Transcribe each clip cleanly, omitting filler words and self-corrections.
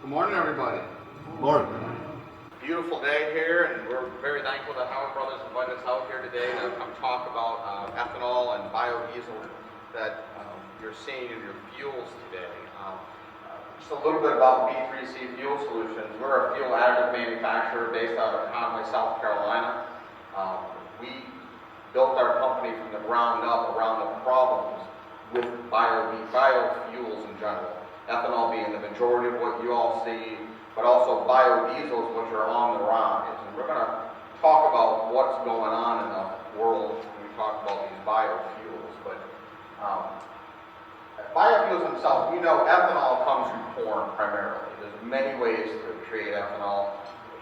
Good morning, everybody. Morning. Beautiful day here, and we're very thankful that Howard Brothers invited us out here today to come talk about ethanol and biodiesel that you're seeing in your fuels today. Just a little bit about B3C Fuel Solutions. We're a fuel additive manufacturer based out of Conway, South Carolina. We built our company from the ground up around the problems with biofuels in general. Ethanol being the majority of what you all see, but also biodiesels, which are on the rise. And we're going to talk about what's going on in the world when we talk about these biofuels. But biofuels themselves, we know ethanol comes from corn primarily. There's many ways to create ethanol.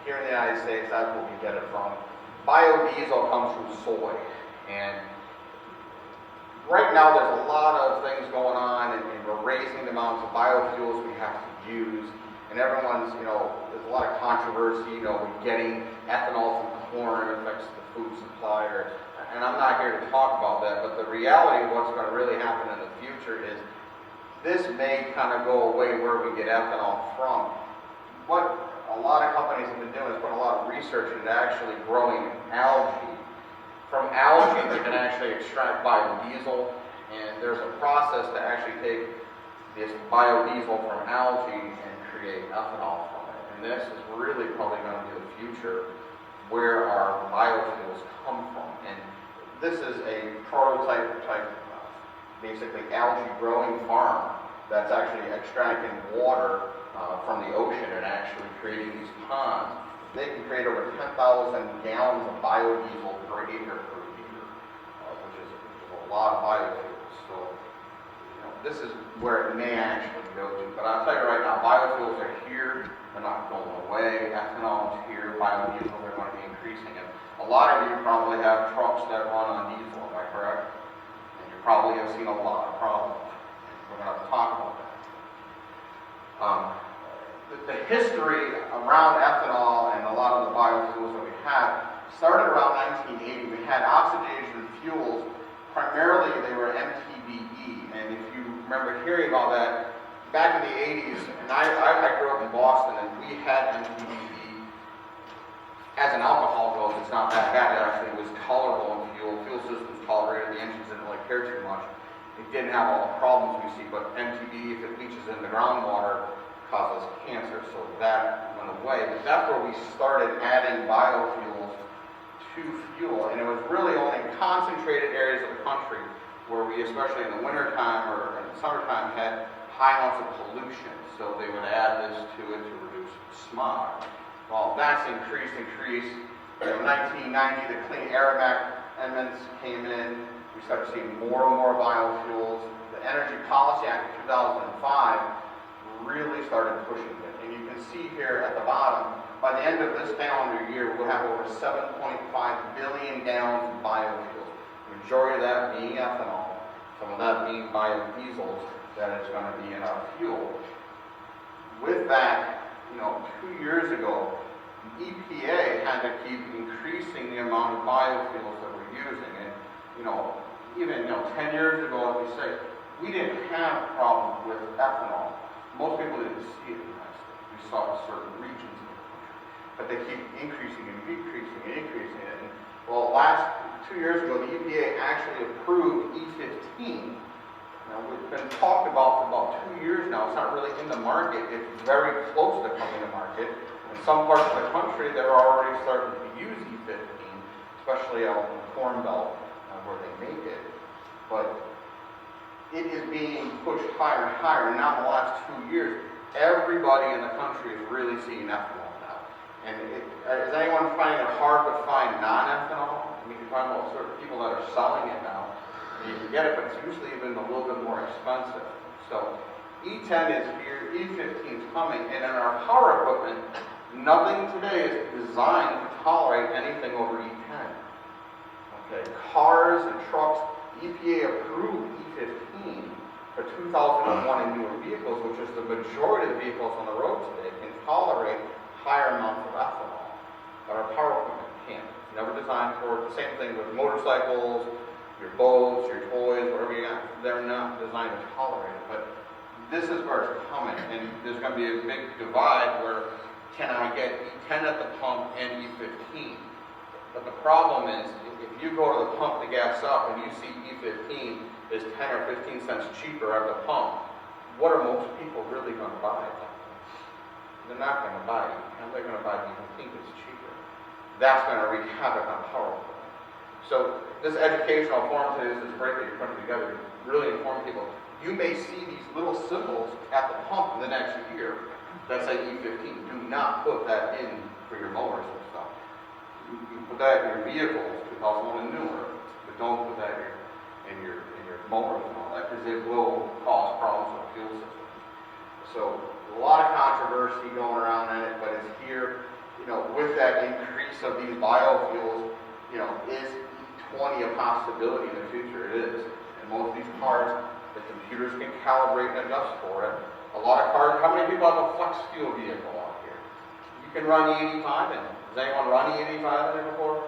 Here in the United States, that's where we get it from. Biodiesel comes from soy. And right now, there's a lot of things going on, and we're raising the amounts of biofuels we have to use. And everyone's, there's a lot of controversy, we're getting ethanol from corn, it affects the food supply. And I'm not here to talk about that, but the reality of what's going to really happen in the future is this may kind of go away where we get ethanol from. What a lot of companies have been doing is putting a lot of research into actually growing algae. From algae, they can actually extract biodiesel, and there's a process to actually take this biodiesel from algae and create ethanol from it. And this is really probably going to be the future where our biofuels come from. And this is a prototype type, basically algae growing farm that's actually extracting water from the ocean and actually creating these ponds. They can create over 10,000 gallons of biodiesel per acre per year, which is a lot of biofuels. So, this is where it may actually go to. But I'll tell you right now, biofuels are here. They're not going away. Ethanol is here. Biodiesel, they're going to be increasing. And a lot of you probably have trucks that run on diesel, am I correct? And you probably have seen a lot of problems. We're going to talk about that. The history around ethanol and a lot of the biofuels that we had started around 1980. We had oxidation fuels. Primarily, they were MTBE. And if you remember hearing about that back in the 80s, and I grew up in Boston, and we had MTBE. As an alcohol goes, it's not that bad. It actually was tolerable in fuel. Fuel systems tolerated. The engines didn't really care too much. It didn't have all the problems we see, but MTBE, if it leaches in the groundwater, causes cancer, so that went away. But that's where we started adding biofuels to fuel, and it was really only in concentrated areas of the country where we, especially in the wintertime or in the summertime, had high amounts of pollution, so they would add this to it to reduce smog. Well, that's increased. In 1990, the Clean Air Amendments came in. We started seeing more and more biofuels. The Energy Policy Act of 2005 really started pushing it. And you can see here at the bottom, by the end of this calendar year, we'll have over 7.5 billion gallons of biofuels. The majority of that being ethanol, some of that being biodiesels that is going to be in our fuel. With that, 2 years ago, the EPA had to keep increasing the amount of biofuels that we're using. And, even 10 years ago, like we say, we didn't have problems with ethanol. Most people didn't see it in the United States. We saw it in certain regions of the country. But they keep increasing and decreasing and increasing it. And, well, last 2 years ago, the EPA actually approved E15. Now, it's been talked about for about 2 years now. It's not really in the market. It's very close to coming to market. In some parts of the country, they're already starting to use E15, especially out in the Corn Belt where they make it. But it is being pushed higher and higher. And now in the last 2 years, everybody in the country is really seeing ethanol now. And is anyone finding it hard to find non-ethanol? I mean, you're talking about certain people that are selling it now. You can get it, but it's usually even a little bit more expensive. So E10 is here, E15 is coming, and in our power equipment, nothing today is designed to tolerate anything over E10. Okay, cars and trucks, EPA approved E15 for 2001 and newer vehicles, which is the majority of the vehicles on the road today, can tolerate higher amounts of ethanol. But our power equipment can't. It's never designed for it. The same thing with motorcycles, your boats, your toys, whatever you got. They're not designed to tolerate it. But this is where it's coming, and there's going to be a big divide where can I get E10 at the pump and E15? But the problem is, if you go to the pump to gas up and you see E15 is 10 or 15 cents cheaper at the pump, what are most people really going to buy? They're not going to buy it. And they're going to buy E15 because it's cheaper. That's going to wreak havoc on power. So this educational forum today, this is great that you're putting together to really inform people. You may see these little symbols at the pump in the next year that say E15. Do not put that in for your mowers and stuff. You put that in your vehicles, 2001 and newer, but don't put that in your mowers and all that, because it will cause problems with the fuel system. So a lot of controversy going around on it, but it's here, with that increase of these biofuels, is E20 a possibility in the future? It is. And most of these cars, the computers can calibrate and adjust for it. A lot of cars, how many people have a flex fuel vehicle out here? You can run E85 in it. Has anyone run E85 in it before?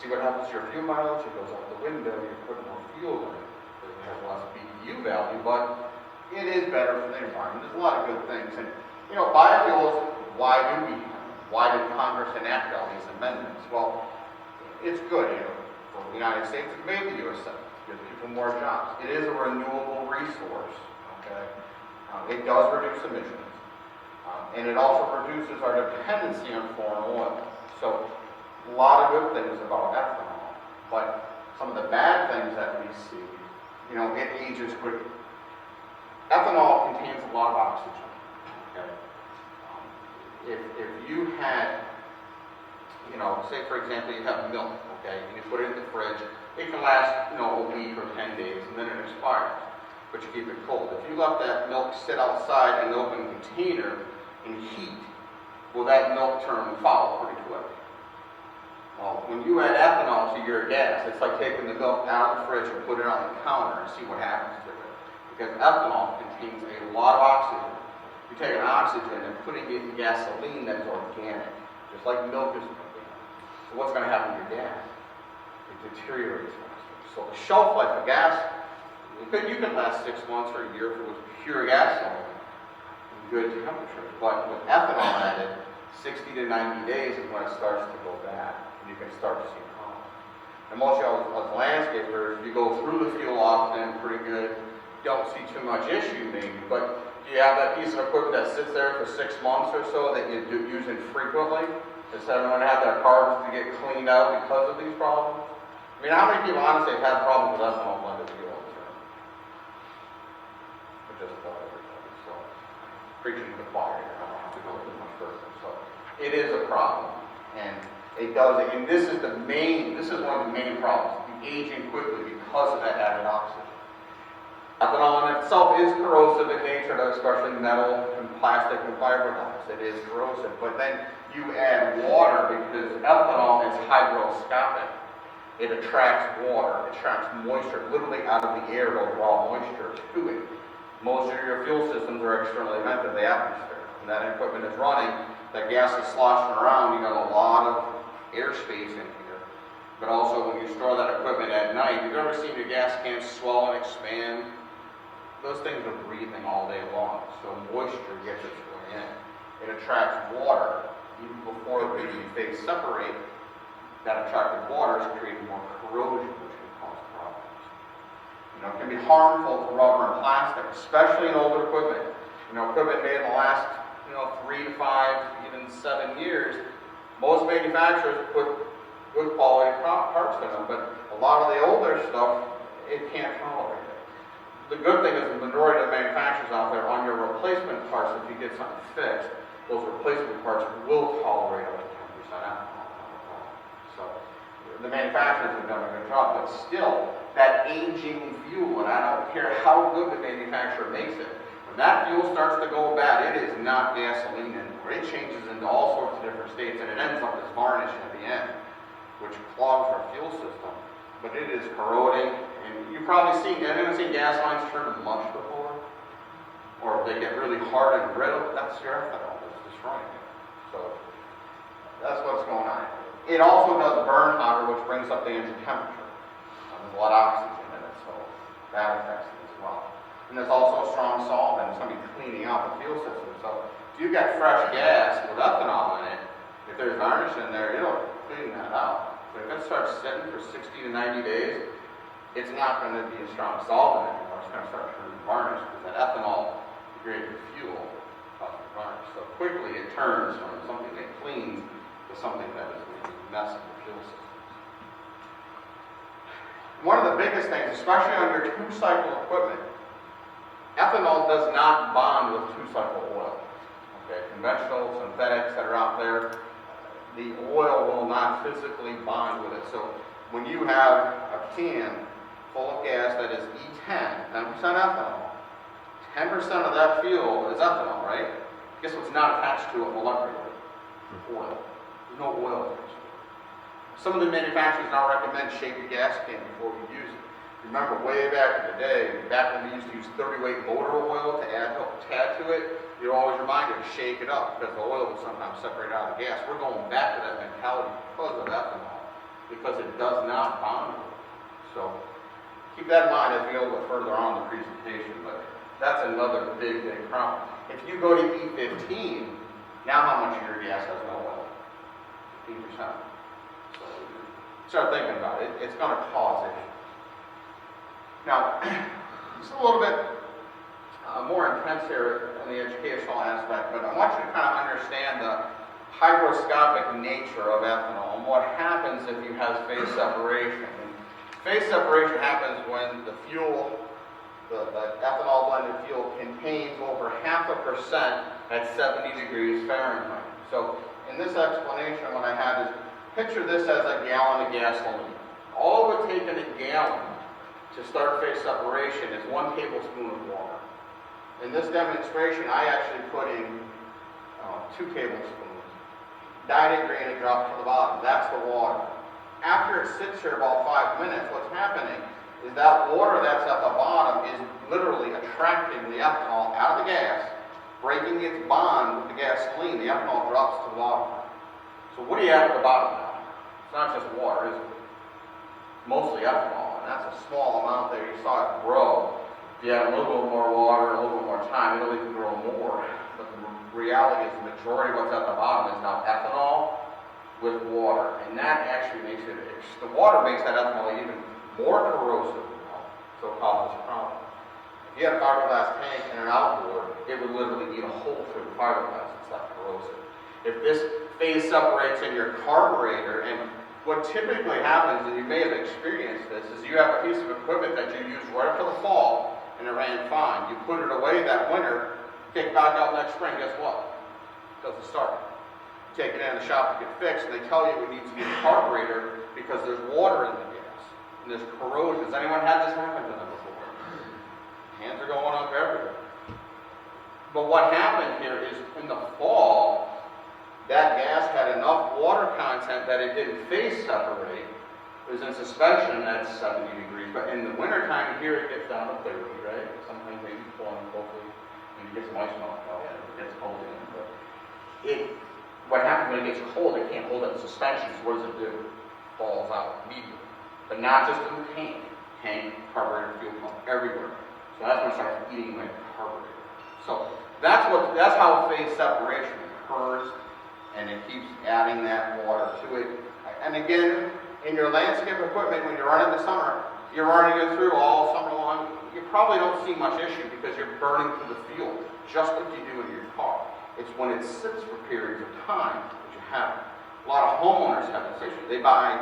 See what happens to your fuel mileage? It goes out the window, you're putting more fuel in it. It has less BTU value, but it is better for the environment. There's a lot of good things. And, biofuels, why do we have them? Why did Congress enact all these amendments? Well, it's good, for the United States. It made the U.S. Senate. Gives people more jobs. It is a renewable resource, okay? It does reduce emissions. And it also reduces our dependency on foreign oil. So, a lot of good things about ethanol. But some of the bad things that we see, it ages quickly. Ethanol contains a lot of oxygen, okay? If you had, say for example you have milk, okay, and you put it in the fridge, it can last, a week or 10 days, and then it expires, but you keep it cold. If you let that milk sit outside in an open container in heat, will that milk turn foul pretty quick? Well, when you add ethanol to your gas, it's like taking the milk out of the fridge and put it on the counter and see what happens to it. Because ethanol contains a lot of oxygen. You take an oxygen and putting it in gasoline that's organic, just like milk is organic. So what's going to happen to your gas? It deteriorates faster. So the shelf life of gas, you can last 6 months or a year if it was pure gasoline in good temperatures. But with ethanol added, 60 to 90 days is when it starts to go bad. And you can start to see problems. And most of y'all as landscapers, you go through the fuel often, pretty good. Don't see too much issue maybe, but do you have that piece of equipment that sits there for 6 months or so that you do use it frequently instead of having to have their cars to get cleaned out because of these problems? I mean, how many people honestly have had problems with ethanol blended fuel all the time? Or just about everybody. So, preaching to the choir here, I don't have to go too much further. So, it is a problem, and it does, and this is one of the main problems, the aging quickly because of that added oxygen. Ethanol in itself is corrosive in nature, especially metal and plastic and fiberglass. It is corrosive. But then you add water because ethanol is hygroscopic. It attracts water. It attracts moisture literally out of the air to draw moisture to it. Most of your fuel systems are externally vented, the atmosphere. When that equipment is running, that gas is sloshing around. You got a lot of airspace in here. But also when you store that equipment at night, you've ever seen your gas cans swell and expand? Those things are breathing all day long, so moisture gets its way in. It attracts water. Even before they separate, that attracted water is creating more corrosion, which can cause problems. It can be harmful to rubber and plastic, especially in older equipment. Equipment made in the last, 3 to 5, even 7 years. Most manufacturers put good quality parts in them, but a lot of the older stuff, it can't tolerate it. The good thing is the majority of the manufacturers out there on your replacement parts, if you get something fixed, those replacement parts will tolerate up to 10% alcohol. So the manufacturers have done a good job, but still, that aging fuel, and I don't care how good the manufacturer makes it, when that fuel starts to go bad, it is not gasoline anymore. It changes into all sorts of different states, and it ends up as varnish at the end, which clogs our fuel system. But it is corroding, and you've probably seen, anyone seen gas lines turn to mush before? Or if they get really hard and brittle, that's your ethanol that's destroying it. So, that's what's going on. It also does burn hotter, which brings up the engine temperature. There's a lot of oxygen in it, so that affects it as well. And there's also a strong solvent. Some of out the fuel system. So if you've got fresh gas with ethanol in it, if there's varnish in there, it'll clean that out. But if it starts sitting for 60 to 90 days, it's not going to be a strong solvent anymore. It's going to start turning varnish because that ethanol degraded fuel causes varnish. So quickly it turns from something that cleans to something that is really messing the fuel system. One of the biggest things, especially on your two-cycle equipment, ethanol does not bond with two-cycle oil. Okay, conventional, synthetics that are out there, the oil will not physically bond with it. So when you have a can full of gas that is E10, 10% ethanol, 10% of that fuel is ethanol, right? Guess what's not attached to it molecularly? Oil. There's no oil attached to it. Some of the manufacturers now recommend shake a gas can before you use it. Remember way back in the day, back when we used to use 30-weight motor oil to add to it, you're always reminded to shake it up because the oil will sometimes separate out of the gas. We're going back to that mentality because of ethanol, because it does not bond with it. So keep that in mind as we go a little further on in the presentation, but that's another big, big problem. If you go to E15, now how much of your gas has no oil? 15%. So start thinking about it. It's going to cause issues. Now, it's a little bit more intense here in the educational aspect, but I want you to kind of understand the hygroscopic nature of ethanol and what happens if you have phase separation. And phase separation happens when the fuel, the ethanol blended fuel, contains over 0.5% at 70 degrees Fahrenheit. So in this explanation, what I had is picture this as a gallon of gasoline. All it would take in a gallon to start phase separation is 1 tablespoon of water. In this demonstration, I actually put in 2 tablespoons, dyed it green and dropped to the bottom. That's the water. After it sits here about 5 minutes, what's happening is that water that's at the bottom is literally attracting the ethanol out of the gas, breaking its bond with the gasoline. The ethanol drops to the bottom. So what do you have at the bottom now? It's not just water, is it? Mostly ethanol, and that's a small amount there. You saw it grow. If you add a little bit more water, a little bit more time, it'll even grow more. But the reality is the majority of what's at the bottom is now ethanol with water. And that actually makes it, the water makes that ethanol even more corrosive, so it causes a problem. If you had a fiberglass tank and an outboard, it would literally eat a hole through the fiberglass. It's that corrosive. If this phase separates in your carburetor, and what typically happens, and you may have experienced this, is you have a piece of equipment that you used right up to the fall, and it ran fine. You put it away that winter, take it back out next spring, guess what? It doesn't start. You take it in the shop to get fixed, and they tell you we need to get a carburetor because there's water in the gas, and there's corrosion. Has anyone had this happen to them before? Hands are going up everywhere. But what happened here is in the fall, that gas had enough water content that it didn't phase separate. It was in suspension at 70 degrees, but in the wintertime here it gets down to 30, right? Sometimes maybe 20, hopefully. And you get some ice melt out if it gets cold in. But what happens when it gets cold, it can't hold it in suspension, so what does it do? It falls out immediately. But not just in the tank, carburetor, fuel pump, everywhere. So that's when it starts eating my carburetor. So that's how phase separation occurs, and it keeps adding that water to it. And again, in your landscape equipment, when you're running the summer, you're running it through all summer long, you probably don't see much issue because you're burning through the fuel, just like you do in your car. It's when it sits for periods of time that you have it. A lot of homeowners have this issue. They buy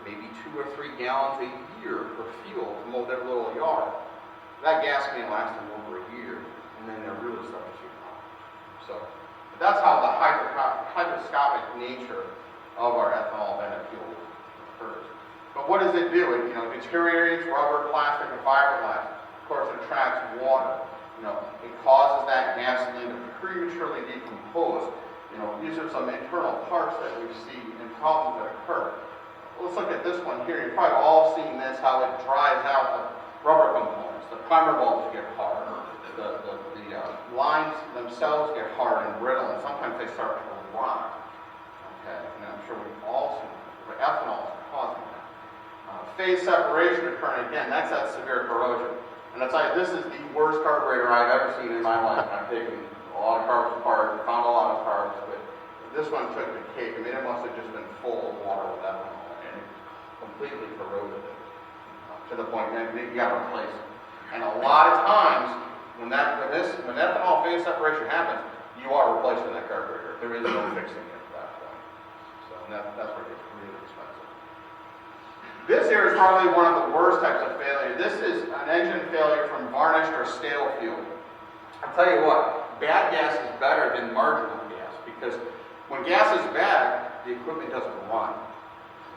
maybe 2 or 3 gallons a year for fuel to mow their little yard. That gas may last them over a year, and then they're really starting to see problems. So that's how the hygroscopic nature of our ethanol-blended fuel occurs. But what does it do? It deteriorates rubber, plastic, and fiberglass. Of course, it attracts water. It causes that gasoline to prematurely decompose. These are some internal parts that we see and problems that occur. Let's look at this one here. You've probably all seen this, how it dries out the rubber components. The primer bulbs get hard. The lines themselves get hard and brittle, and sometimes they start to rot. Okay, and I'm sure we've all seen this, but ethanol is causing that. Phase separation occurring, again, that's that severe corrosion. And I'll tell you, this is the worst carburetor I've ever seen in my life. I've taken a lot of carbs apart, found a lot of carbs, but this one took the cake. I mean, it must have just been full of water with ethanol, and it completely corroded it to the point that you got to replace it. And a lot of times, when ethanol phase separation happens, you are replacing that carburetor. There is no fixing it at that point. So that's where it gets really expensive. This here is probably one of the worst types of failure. This is an engine failure from varnished or stale fuel. I'll tell you what, bad gas is better than marginal gas, because when gas is bad, the equipment doesn't run.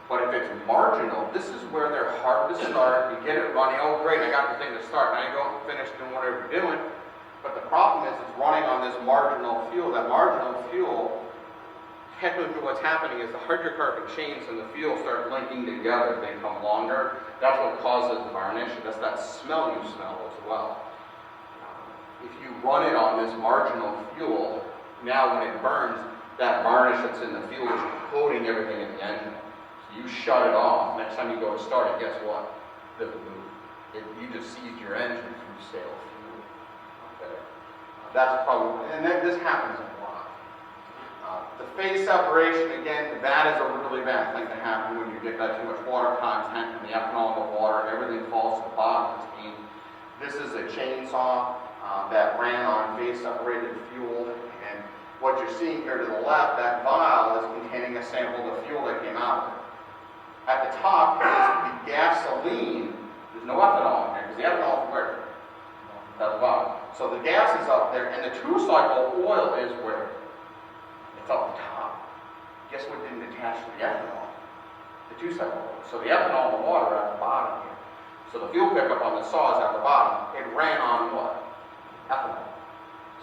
But if it's marginal, this is where they're hard to start. You get it running, oh great, I got the thing to start. Now you go and finish doing whatever you're doing. But the problem is it's running on this marginal fuel. That marginal fuel, technically what's happening is the hydrocarbon chains and the fuel start linking together. They become longer. That's what causes the varnish. That's that smell you smell as well. If you run it on this marginal fuel, now when it burns, that varnish that's in the fuel is coating everything in the engine. So you shut it off. Next time you go to start it, guess what? It doesn't move. You just seized your engine through stale fuel. Okay. That's probably, and this happens a lot. The phase separation, again, that is a really bad thing to happen when you get that too much water content and the ethanol in the water, everything falls to the bottom of the steam. This is a chainsaw that ran on phase separated fuel, and what you're seeing here to the left, that vial is containing a sample of fuel that came out of it. At the top is the gasoline. There's no ethanol in here because the ethanol is where? At the bottom. So the gas is up there, and the two-cycle oil is where? It's up the top. Guess what didn't attach to the ethanol? The two-cycle oil. So the ethanol and the water are at the bottom here. So the fuel pickup on the saw is at the bottom. It ran on what? Ethanol.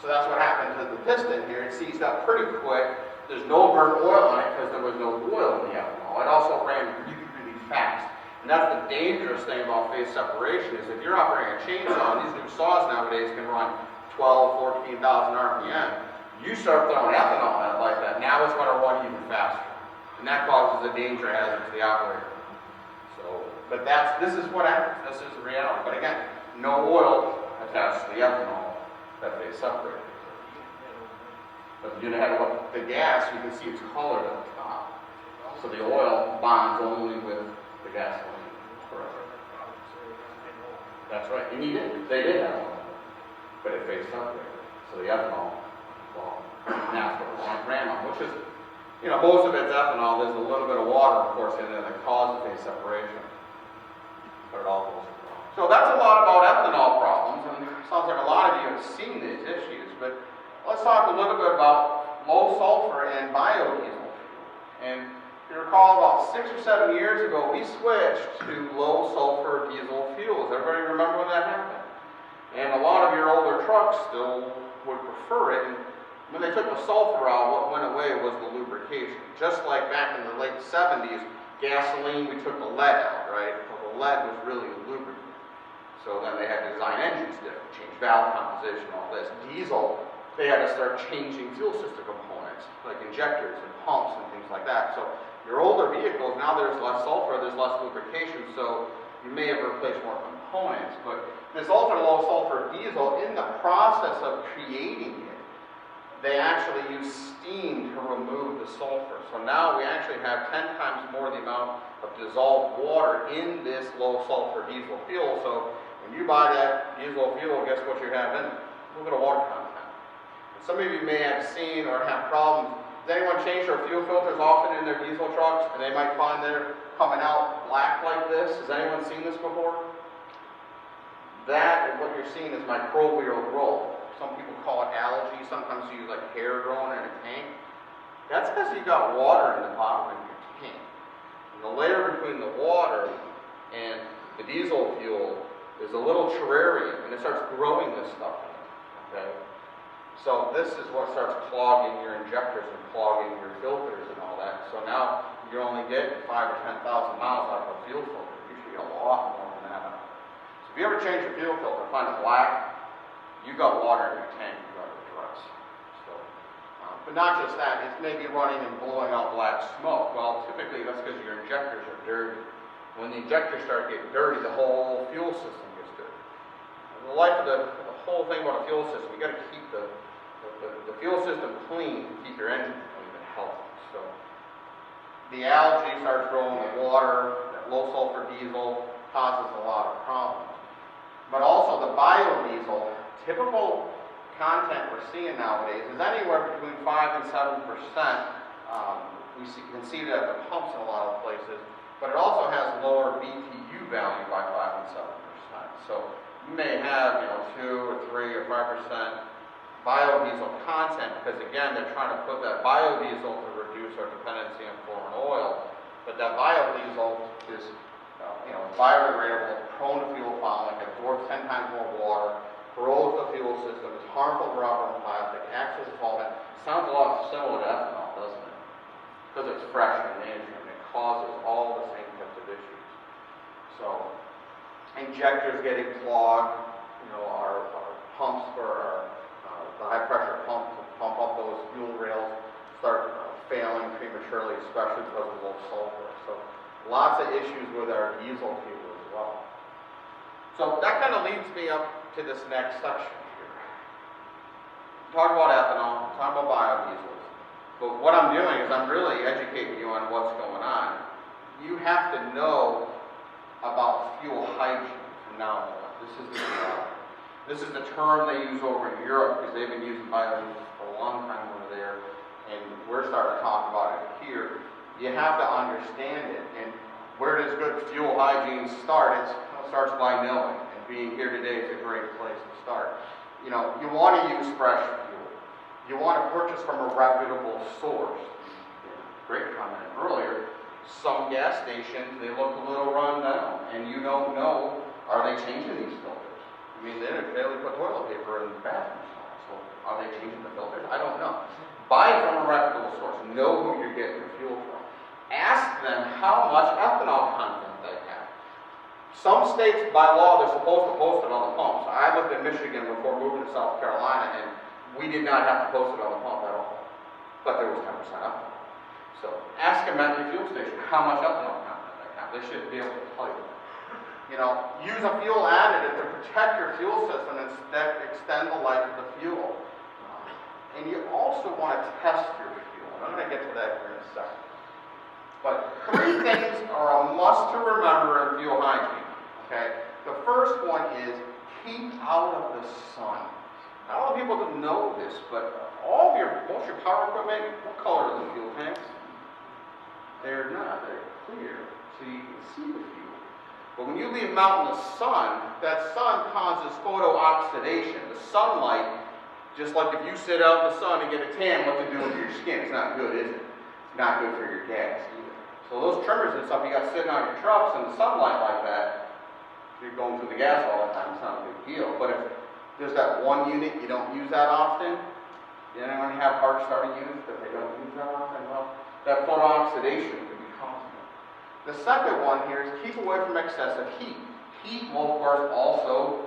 So that's what happened to the piston here. It seized up pretty quick. There's no burnt oil on it because there was no oil in the ethanol. It also ran really, really fast. And that's the dangerous thing about phase separation is if you're operating a chainsaw, and these new saws nowadays can run 12, 14,000 RPM, you start throwing ethanol at it like that, now it's going to run even faster. And that causes a danger hazard to the operator. So, but this is what happens. This is the reality. But again, no oil attached to the ethanol that they separated. But you have the gas, you can see it's colored at the top. So the oil bonds only with the gasoline. Correct. That's right. And they did have one. But it phase separated. So the ethanol, well, naphtha ran on, which is, most of it's ethanol. There's a little bit of water, of course, in there that causes phase separation. But it all goes wrong. So that's a lot about ethanol problems, and it sounds like a lot of you have seen these issues, but let's talk a little bit about low sulfur and biodiesel. And if you recall, about 6 or 7 years ago, we switched to low sulfur diesel fuels. Everybody remember when that happened? And a lot of your older trucks still would prefer it. And when they took the sulfur out, what went away was the lubrication. Just like back in the late 70s, gasoline, we took the lead out, right? Well, the lead was really a lubricant. So then they had to design engines different, change valve composition, all this. Diesel, they had to start changing fuel system components, like injectors and pumps and things like that. So your older vehicles, now there's less sulfur, there's less lubrication, so you may have replaced more components. But this ultra low sulfur diesel, in the process of creating it, they actually use steam to remove the sulfur. So now we actually have 10 times more the amount of dissolved water in this low sulfur diesel fuel. So when you buy that diesel fuel, guess what you have in it? A little bit of water content. And some of you may have seen or have problems. Does anyone change their fuel filters often in their diesel trucks, and they might find they're coming out black like this? Has anyone seen this before? That, what you're seeing, is microbial growth. Some people call it algae. Sometimes you use like hair growing in a tank. That's because you got water in the bottom of your tank. And the layer between the water and the diesel fuel is a little terrarium, and it starts growing this stuff in it. Okay? So this is what starts clogging your injectors and clogging your filters and all that. So now you only get 5,000 or 10,000 miles out of a fuel filter. You should get a lot more than that. So if you ever change your fuel filter and find it black, you got water in your tank, you got to address. So, but not just that, it's maybe running and blowing out black smoke. Well, typically that's because your injectors are dirty. When the injectors start getting dirty, the whole fuel system gets dirty. the life of the whole thing about a fuel system, you got to keep the fuel system clean to keep your engine clean and healthy. So the algae starts growing in the water, that low sulfur diesel causes a lot of problems. But also the biodiesel, typical content we're seeing nowadays is anywhere between 5 and 7%. You can see it at the pumps in a lot of places, but it also has lower BTU value by 5 and 7%. So you may have 2 or 3 or 5% biodiesel content because again they're trying to put that biodiesel to reduce our dependency on foreign oil. But that biodiesel is biodegradable, prone to fuel fouling, absorbs 10 times more water, corrodes the fuel system, is harmful to rubber and plastic, acts as a solvent. Sounds a lot similar to ethanol, doesn't it? Because it's fresh in nature and it causes all the same types of issues. So injectors getting clogged, our pumps for the high pressure pump to pump up those fuel rails start failing prematurely, especially because of low sulfur. So lots of issues with our diesel fuel as well. So that kind of leads me up to this next section here. Talk about ethanol, talk about biodiesels. But what I'm doing is I'm really educating you on what's going on. You have to know about fuel hygiene from now on. This is the term they use over in Europe because they've been using biodiesels for a long time over there, and we're starting to talk about it here. You have to understand it, and where does good fuel hygiene start? It starts by knowing, and being here today is a great place to start. You want to use fresh fuel. You want to purchase from a reputable source. Great comment earlier. Some gas stations, they look a little run down, and you don't know, are they changing these filters? I mean, they barely put toilet paper in the bathroom stall, so are they changing the filters? I don't know. Buy it from a reputable source. Know who you're getting your fuel from. Ask them how much ethanol content they have. Some states, by law, they're supposed to post it on the pumps. I lived in Michigan before moving to South Carolina, and we did not have to post it on the pump at all. But there was 10% ethanol. So ask them at your fuel station how much ethanol content they have. They should be able to tell you. Use a fuel additive to protect your fuel system and extend the life of the fuel. And you also want to test your fuel. I'm going to get to that here in a second. But 3 things are a must to remember in fuel hygiene. Okay? The first one is keep out of the sun. Not a lot of people don't know this, but most of your power equipment, what color are the fuel tanks? They're not. They're clear, so you can see the fuel. But when you leave them out in the sun, that sun causes photooxidation. The sunlight, just like if you sit out in the sun and get a tan, what's it do with your skin? It's not good, is it? It's not good for your gas either. So those trimmers and stuff you got sitting on your trucks in the sunlight like that, if you're going through the gas all the time, it's not a big deal. But if there's that one unit you don't use that often, you anyone have hard starting units that they don't use that often? Well, that photooxidation could be causing it. The second one here is keep away from excessive heat. Heat will, of course, also,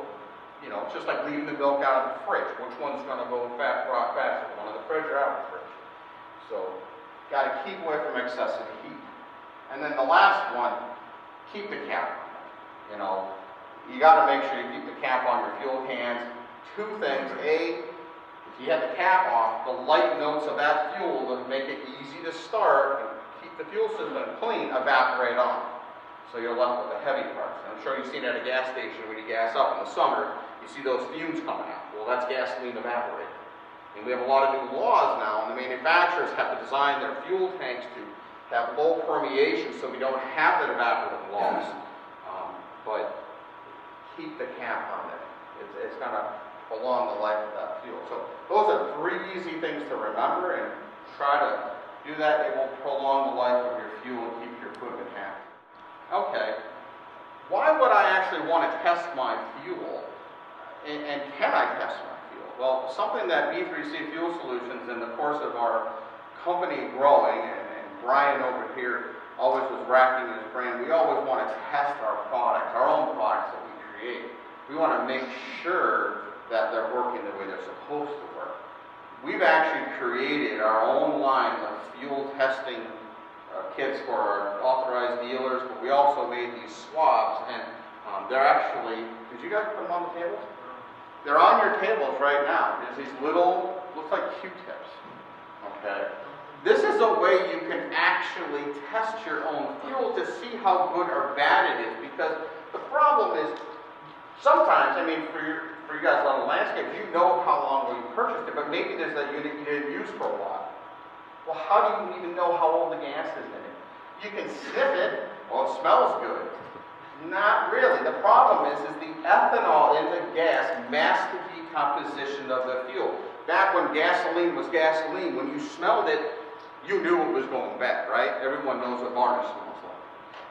just like leaving the milk out of the fridge. Which one's going to go faster, one in the fridge or out of the fridge? So, got to keep away from excessive heat. And then the last one, keep the cap on. You got to make sure you keep the cap on your fuel cans. 2 things. A, if you have the cap off, the light notes of that fuel that make it easy to start and keep the fuel system clean evaporate off. So you're left with the heavy parts. And I'm sure you've seen it at a gas station when you gas up in the summer, you see those fumes coming out. Well, that's gasoline evaporating. And we have a lot of new laws now, and the manufacturers have to design their fuel tanks to have low permeation so we don't have that evaporative loss. But keep the cap on it. It's going to prolong the life of that fuel. So those are 3 easy things to remember, and try to do that. It will prolong the life of your fuel and keep your equipment happy. Okay, why would I actually want to test my fuel? And can I test my fuel? Well, something that B3C Fuel Solutions, in the course of our company growing, and Brian over here always was racking his brain, we always want to test our products, our own products that we create. We want to make sure that they're working the way they're supposed to work. We've actually created our own line of fuel testing kits for our authorized dealers, but we also made these swabs, and they're actually, did you guys put them on the tables? They're on your tables right now. There's these little, looks like Q-tips, okay? This is a way you can actually test your own fuel to see how good or bad it is, because the problem is, sometimes, I mean, for you guys on the landscape, you know how long ago you purchased it, but maybe there's a unit you didn't use for a while. Well, how do you even know how old the gas is in it? You can sniff it, well, it smells good. Not really. The problem is the ethanol in the gas masks the decomposition of the fuel. Back when gasoline was gasoline, when you smelled it, you knew it was going bad, right? Everyone knows what varnish smells like.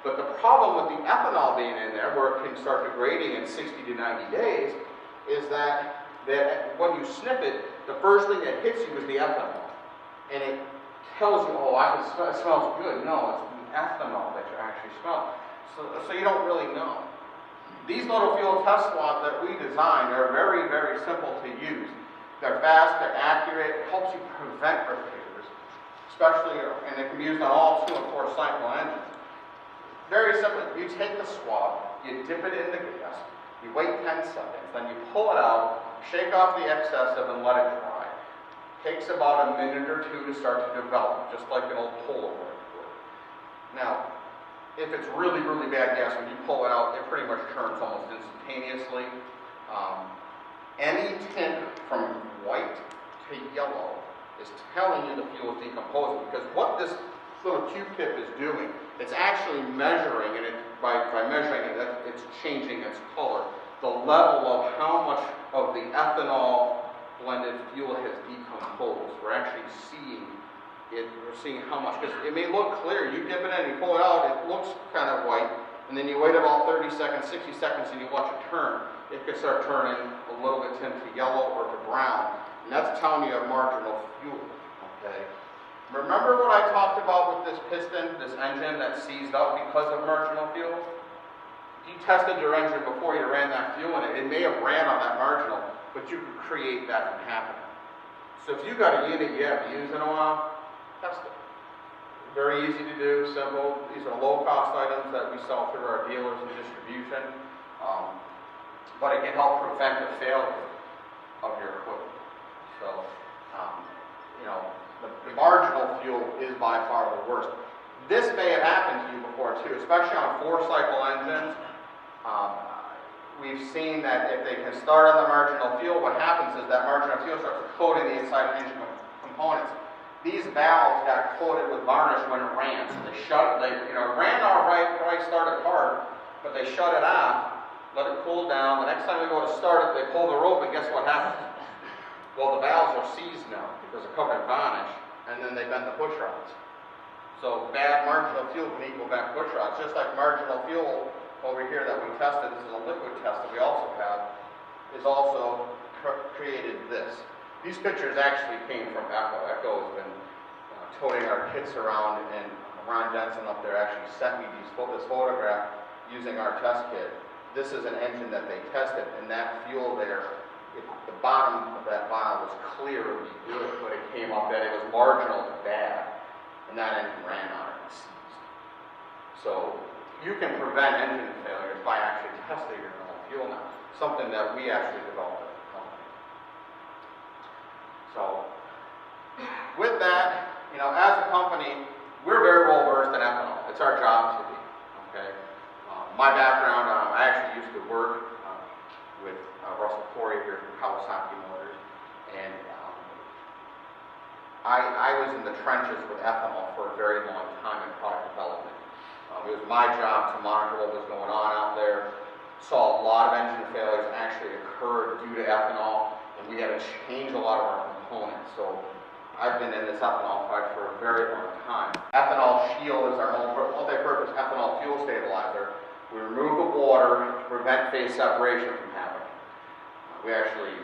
But the problem with the ethanol being in there, where it can start degrading in 60 to 90 days, is that when you sniff it, the first thing that hits you is the ethanol. And it tells you, oh, I can smell, it smells good. No, it's the ethanol that you're actually smelling. So you don't really know. These little fuel test swabs that we designed are very, very simple to use. They're fast, they're accurate, it helps you prevent repairs, especially, and it can be used on all 2 and 4 cycle engines. Very simple. You take the swab, you dip it in the gas, you wait 10 seconds, then you pull it out, shake off the excessive and let it dry. Takes about a minute or 2 to start to develop, just like an old Polaroid would. Now, if it's really, really bad gas, when you pull it out, it pretty much turns almost instantaneously. Any tint from white to yellow is telling you the fuel is decomposing, because what this little Q-tip is doing, it's actually measuring, and by measuring it, it's changing its color. The level of how much of the ethanol blended fuel has decomposed. We're actually seeing it, we're seeing how much, because it may look clear. You dip it in, you pull it out, it looks kind of white, and then you wait about 30 seconds, 60 seconds, and you watch it turn. It could start turning a little bit tint to yellow or to brown, and that's telling you a marginal fuel, okay? Remember what I talked about with this piston, this engine that seized up because of marginal fuel? If you tested your engine before you ran that fuel in it, it may have ran on that marginal, but you could create that from happening. So if you got a unit you haven't used in a while, test it. Very easy to do, simple. These are low-cost items that we sell through our dealers and distribution, but it can help prevent the failure of your equipment. So, you know, the marginal fuel is by far the worst. This may have happened to you before too, especially on 4-cycle engines. We've seen that if they can start on the marginal fuel, what happens is that marginal fuel starts coating the inside engine components. These valves got coated with varnish when it ran, so they shut it. It ran all right, probably started hard, but they shut it off, let it cool down. The next time they go to start it, they pull the rope, and guess what happens? Well, the valves are seized now because they're covered in varnish, and then they bend the push rods. So bad marginal fuel can equal bad push rods, just like marginal fuel over here that we tested. This is a liquid test that we also have, is also created this. These pictures actually came from Echo. Echo has been toting our kits around, and Ron Jensen up there actually sent me this photograph using our test kit. This is an engine that they tested, and that fuel there, the bottom of that vial was clear, it would be good, but it came up that it was marginal to bad, and that engine ran on it. So you can prevent engine failures by actually testing your own fuel now, something that we actually developed at the company. So with that, as a company, we're very well versed in ethanol. It's our job to be, okay? My background, I actually used to work with Russell Corey here from Kawasaki Motors, and I was in the trenches with ethanol for a very long time in product development. It was my job to monitor what was going on out there. Saw a lot of engine failures actually occur due to ethanol, and we had to change a lot of our components. So I've been in this ethanol fight for a very long time. Ethanol Shield is our multi-purpose ethanol fuel stabilizer. We remove the water to prevent phase separation from happening. We actually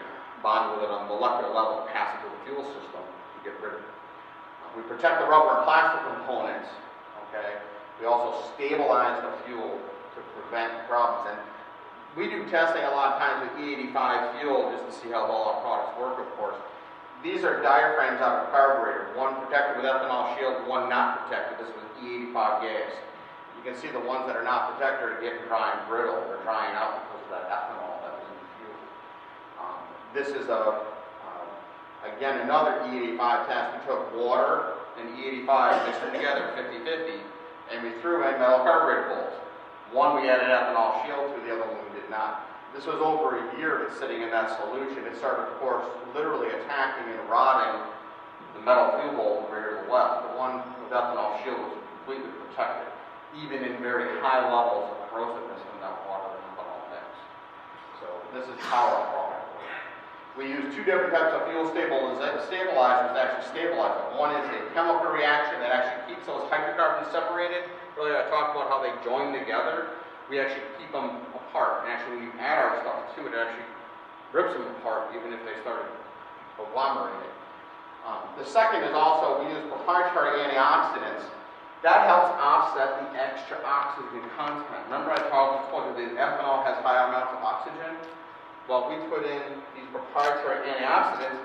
bond with it on a molecular level and pass it to the fuel system to get rid of it. We protect the rubber and plastic components, okay? We also stabilize the fuel to prevent problems. And we do testing a lot of times with E85 fuel just to see how well our products work, of course. These are diaphragms out of a carburetor, one protected with ethanol shield, one not protected. This was E85 gas. You can see the ones that are not protected are getting dry and brittle. They're drying out because of that ethanol that was in the fuel. This is again, another E85 test. We took water and E85, mixed them together 50-50, and we threw in metal carburetor bolts. One we added ethanol shield to, the other one we did not. This was over a year of it sitting in that solution. It started, of course, literally attacking and rotting the metal fuel bowl over here to the left. The one with ethanol shield was completely protected, even in very high levels of corrosiveness in that water and ethanol mix. So this is how our product works. We use two different types of fuel stabilizers to actually stabilize it. One is a chemical reaction that actually keeps those hydrocarbons separated. Earlier I talked about how they join together. We actually keep them apart. And actually when you add our stuff to it, it actually rips them apart even if they started agglomerating. The second is also we use proprietary antioxidants. That helps offset the extra oxygen content. Remember I told you that ethanol has high amounts of oxygen? Well, we put in these proprietary antioxidants,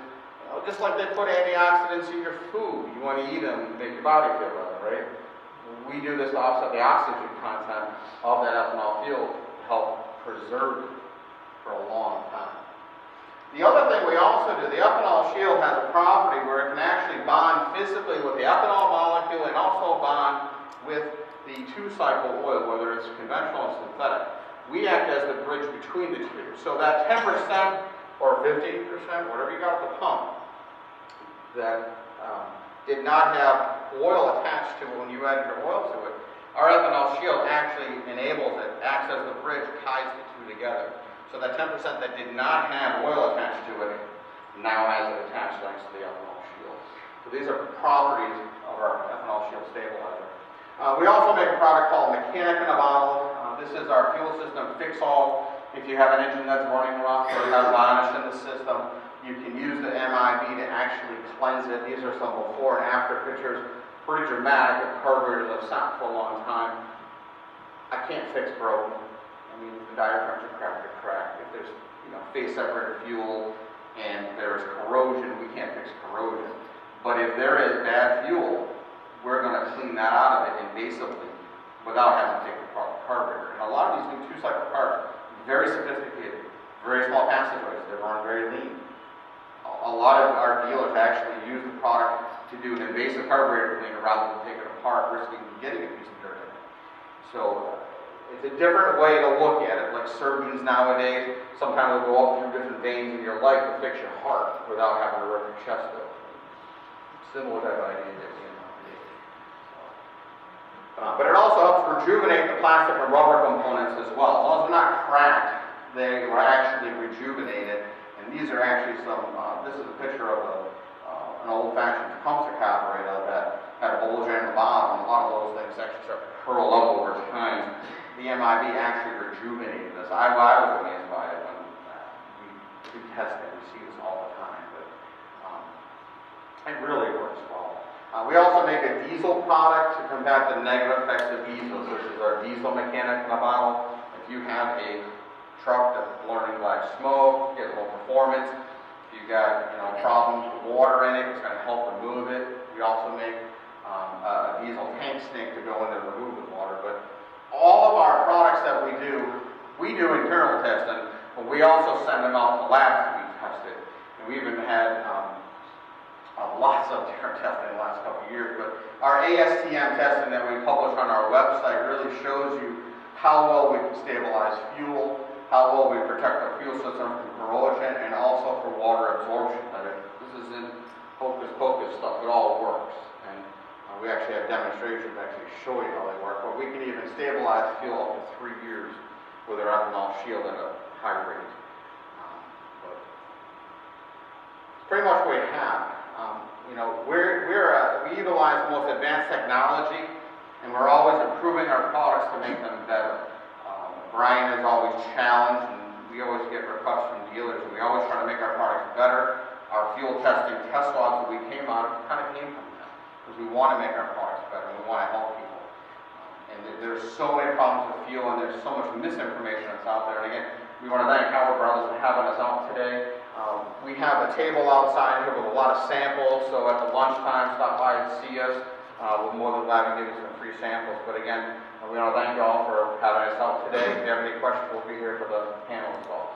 just like they put antioxidants in your food. You want to eat them to make your body feel better, right? We do this to offset the oxygen content of that ethanol fuel to help preserve it for a long time. The other thing we also do, the ethanol shield has a property where it can actually bond physically with the ethanol molecule and also bond with the two-cycle oil, whether it's conventional or synthetic. We act as the bridge between the two. So that 10% or 15%, whatever you got at the pump, that did not have oil attached to it when you added your oil to it, our ethanol shield actually enables it, acts as the bridge, ties the two together. So that 10% that did not have oil attached to it now has it attached thanks to the ethanol shield. So these are properties of our ethanol shield stabilizer. We also make a product called Mechanic in a Bottle. This is our fuel system fix-all. If you have an engine that's running rough or has varnish in the system, you can use the MIB to actually cleanse it. These are some before and after pictures. Pretty dramatic. The carburetors have sat for a long time. I can't fix broken. I mean, the diaphragms are cracked to crack. If there's, phase separator fuel and there's corrosion, we can't fix corrosion. But if there is bad fuel, we're going to clean that out of it invasively without having to take the carburetor. And a lot of these new two-cycle cars, very sophisticated, very small passageways, they run very lean. A lot of our dealers actually use the product to do an invasive carburetor cleaner rather than take it apart, risking getting a piece of dirt in it. So it's a different way to look at it. Like surgeons nowadays, sometimes will go up through different veins in your leg to fix your heart without having to rip your chest open. Similar type of idea that we nowadays. But it also helps rejuvenate the plastic and rubber components as well. As long as they're not cracked, they are actually rejuvenated. And these are actually this is a picture of an old-fashioned Tecumseh carburetor that had a bulge in the bottom. A lot of those things actually start to curl up over time. The MIB actually rejuvenated this. I was amazed by it when we test it. We see this all the time. But it really works well. We also make a diesel product to combat the negative effects of diesel. This is our diesel Mechanic in a Bottle. If you have a truck that's blurring black smoke, get low performance, if you've got problems with water in it, it's going to help remove it. We also make a diesel tank snake to go in there and remove the water. But all of our products that we do internal testing, but we also send them out to labs to be tested. And we even had lots of different testing in the last couple of years, but our ASTM testing that we publish on our website really shows you how well we can stabilize fuel, how well we protect our fuel system from corrosion, and also for water absorption. This isn't hocus pocus stuff, it all works. And we actually have demonstrations that actually show you how they work, but we can even stabilize fuel up to 3 years with our ethanol shield at a high rate. But it's pretty much what we have. We utilize the most advanced technology, and we're always improving our products to make them better. Brian is always challenged, and we always get requests from dealers, and we always try to make our products better. Our fuel testing test logs that we came out of kind of came from that, because we want to make our products better, and we want to help people. And there's so many problems with fuel, and there's so much misinformation that's out there. And again, we want to thank Howard Brothers for having us out today. We have a table outside here with a lot of samples, so at the lunchtime, stop by and see us. We're more than glad to give you some free samples. But again, we want to thank you all for having us out today. If you have any questions, we'll be here for the panel as well.